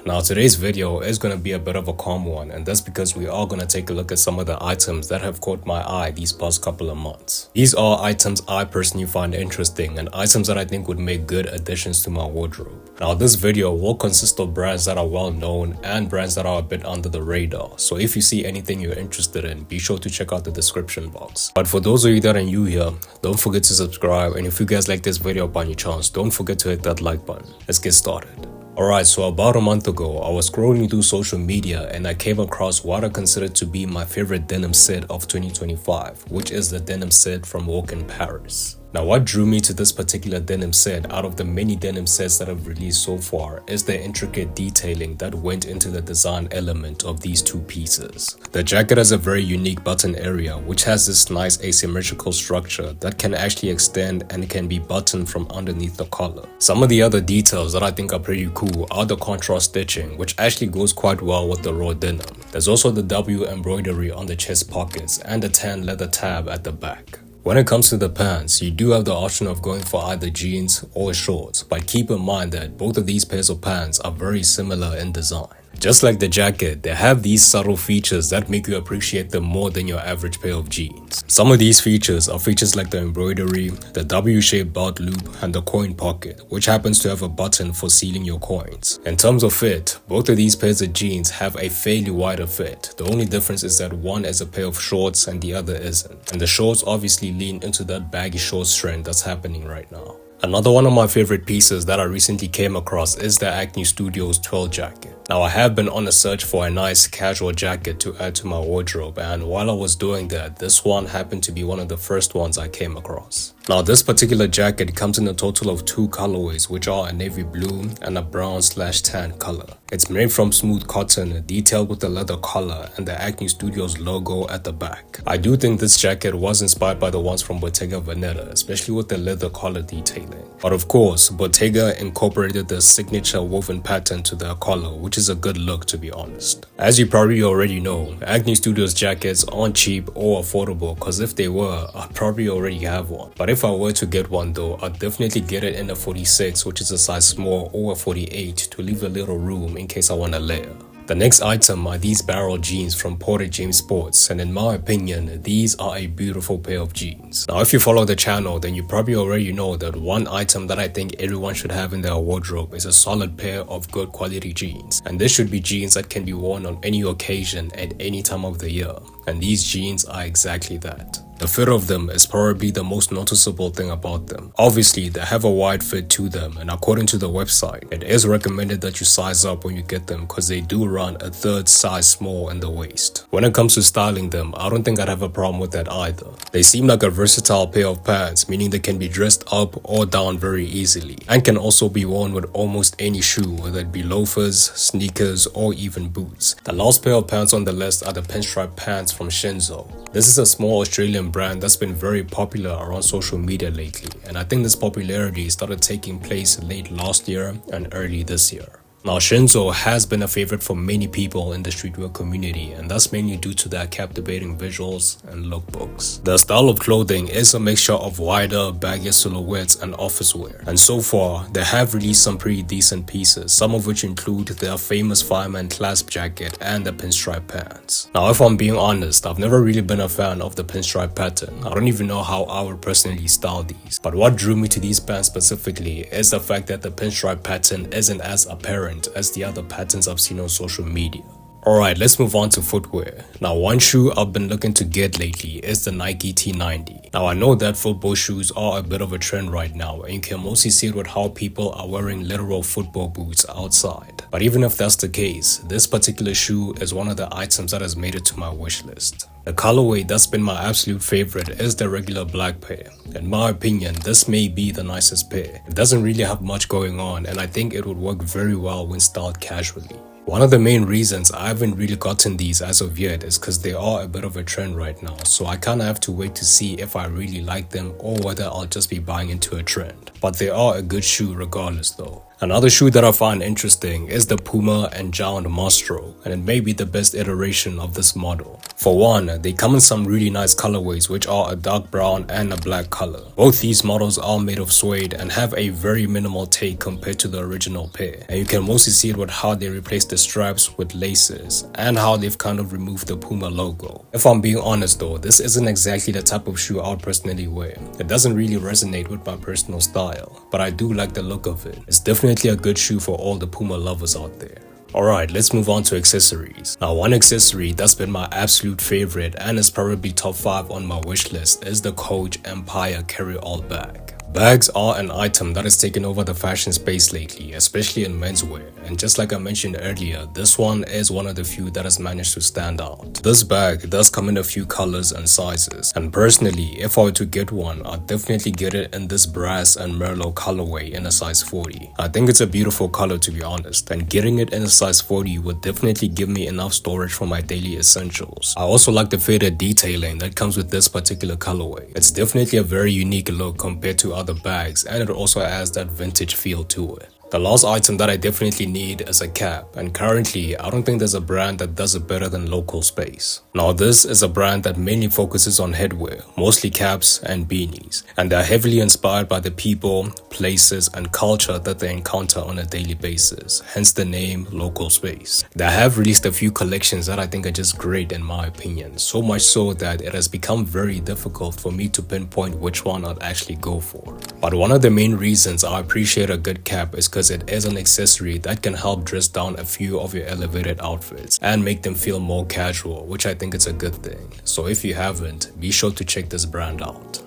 Now today's video is going to be a bit of a calm one, and that's because we are going to take a look at some of the items that have caught my eye these past couple of months. These are items I personally find interesting and items that I think would make good additions to my wardrobe. Now this video will consist of brands that are well known and brands that are a bit under the radar, so if you see anything you're interested in, be sure to check out the description box. But for those of you that are new here, don't forget to subscribe, and if you guys like this video by any chance, don't forget to hit that like button. Let's get started. Alright, so about a month ago, I was scrolling through social media and I came across what I consider to be my favorite denim set of 2025, which is the denim set from Walk in Paris. Now what drew me to this particular denim set out of the many denim sets that I've released so far is the intricate detailing that went into the design element of these two pieces. The jacket has a very unique button area which has this nice asymmetrical structure that can actually extend and can be buttoned from underneath the collar. Some of the other details that I think are pretty cool are the contrast stitching, which actually goes quite well with the raw denim. There's also the W embroidery on the chest pockets and the tan leather tab at the back. When it comes to the pants, you do have the option of going for either jeans or shorts, but keep in mind that both of these pairs of pants are very similar in design. Just like the jacket, they have these subtle features that make you appreciate them more than your average pair of jeans. Some of these features are features like the embroidery, the W-shaped belt loop, and the coin pocket, which happens to have a button for sealing your coins. In terms of fit, both of these pairs of jeans have a fairly wider fit. The only difference is that one is a pair of shorts and the other isn't. And the shorts obviously lean into that baggy shorts trend that's happening right now. Another one of my favorite pieces that I recently came across is the Acne Studios twill jacket. Now I have been on a search for a nice casual jacket to add to my wardrobe, and while I was doing that, this one happened to be one of the first ones I came across. Now this particular jacket comes in a total of two colorways, which are a navy blue and a brown/tan color. It's made from smooth cotton, detailed with the leather collar and the Acne Studios logo at the back. I do think this jacket was inspired by the ones from Bottega Veneta, especially with the leather collar detailing. But of course, Bottega incorporated the signature woven pattern to their collar, which is a good look to be honest. As you probably already know, Acne Studios jackets aren't cheap or affordable, cause if they were, I'd probably already have one. But if I were to get one though, I'd definitely get it in a 46, which is a size small, or a 48 to leave a little room in case I want to layer. The next item are these barrel jeans from Porter James Sports, and in my opinion, these are a beautiful pair of jeans. Now if you follow the channel, then you probably already know that one item that I think everyone should have in their wardrobe is a solid pair of good quality jeans. And this should be jeans that can be worn on any occasion at any time of the year. And these jeans are exactly that. The fit of them is probably the most noticeable thing about them. Obviously, they have a wide fit to them, and according to the website, it is recommended that you size up when you get them because they do run a third size small in the waist. When it comes to styling them, I don't think I'd have a problem with that either. They seem like a versatile pair of pants, meaning they can be dressed up or down very easily, and can also be worn with almost any shoe, whether it be loafers, sneakers, or even boots. The last pair of pants on the list are the pinstripe pants from Shenzo. This is a small Australian brand that's been very popular around social media lately, and I think this popularity started taking place late last year and early this year. Now Shenzo has been a favorite for many people in the streetwear community, and that's mainly due to their captivating visuals and lookbooks. The style of clothing is a mixture of wider, baggier silhouettes and office wear, and so far they have released some pretty decent pieces, some of which include their famous fireman clasp jacket and the pinstripe pants. Now if I'm being honest, I've never really been a fan of the pinstripe pattern. I don't even know how I would personally style these, but what drew me to these pants specifically is the fact that the pinstripe pattern isn't as apparent as the other patterns I've seen on social media. Alright, let's move on to footwear. Now one shoe I've been looking to get lately is the Nike T90. Now I know that football shoes are a bit of a trend right now, and you can mostly see it with how people are wearing literal football boots outside. But even if that's the case, this particular shoe is one of the items that has made it to my wish list. The colorway that's been my absolute favorite is the regular black pair. In my opinion, this may be the nicest pair. It doesn't really have much going on, and I think it would work very well when styled casually. One of the main reasons I haven't really gotten these as of yet is because they are a bit of a trend right now, so I kinda have to wait to see if I really like them or whether I'll just be buying into a trend. But they are a good shoe regardless though. Another shoe that I find interesting is the Puma and Jjjjound Mostro, and it may be the best iteration of this model. For one, they come in some really nice colorways, which are a dark brown and a black color. Both these models are made of suede and have a very minimal take compared to the original pair, and you can mostly see it with how they replaced the stripes with laces and how they've kind of removed the Puma logo. If I'm being honest though, this isn't exactly the type of shoe I would personally wear. It doesn't really resonate with my personal style, but I do like the look of it. It's definitely a good shoe for all the Puma lovers out there. Alright, let's move on to accessories. Now, one accessory that's been my absolute favorite and is probably top 5 on my wish list is the Coach Empire carry-all bag. Bags are an item that has taken over the fashion space lately, especially in menswear, and just like I mentioned earlier, this one is one of the few that has managed to stand out. This bag does come in a few colors and sizes, and personally, if I were to get one, I'd definitely get it in this brass and merlot colorway in a size 40. I think it's a beautiful color to be honest, and getting it in a size 40 would definitely give me enough storage for my daily essentials. I also like the faded detailing that comes with this particular colorway. It's definitely a very unique look compared to other bags, and it also has that vintage feel to it. The last item that I definitely need is a cap, and currently I don't think there's a brand that does it better than Local Space. Now this is a brand that mainly focuses on headwear, mostly caps and beanies, and they're heavily inspired by the people, places and culture that they encounter on a daily basis, hence the name Local Space. They have released a few collections that I think are just great in my opinion, so much so that it has become very difficult for me to pinpoint which one I'd actually go for. But one of the main reasons I appreciate a good cap is because it is an accessory that can help dress down a few of your elevated outfits and make them feel more casual, which I think is a good thing. So if you haven't, be sure to check this brand out.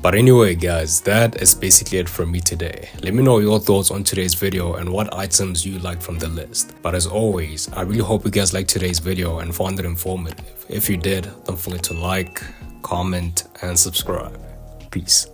But anyway guys, that is basically it from me today. Let me know your thoughts on today's video and what items you liked from the list. But as always, I really hope you guys liked today's video and found it informative. If you did, don't forget to like, comment and subscribe. Peace.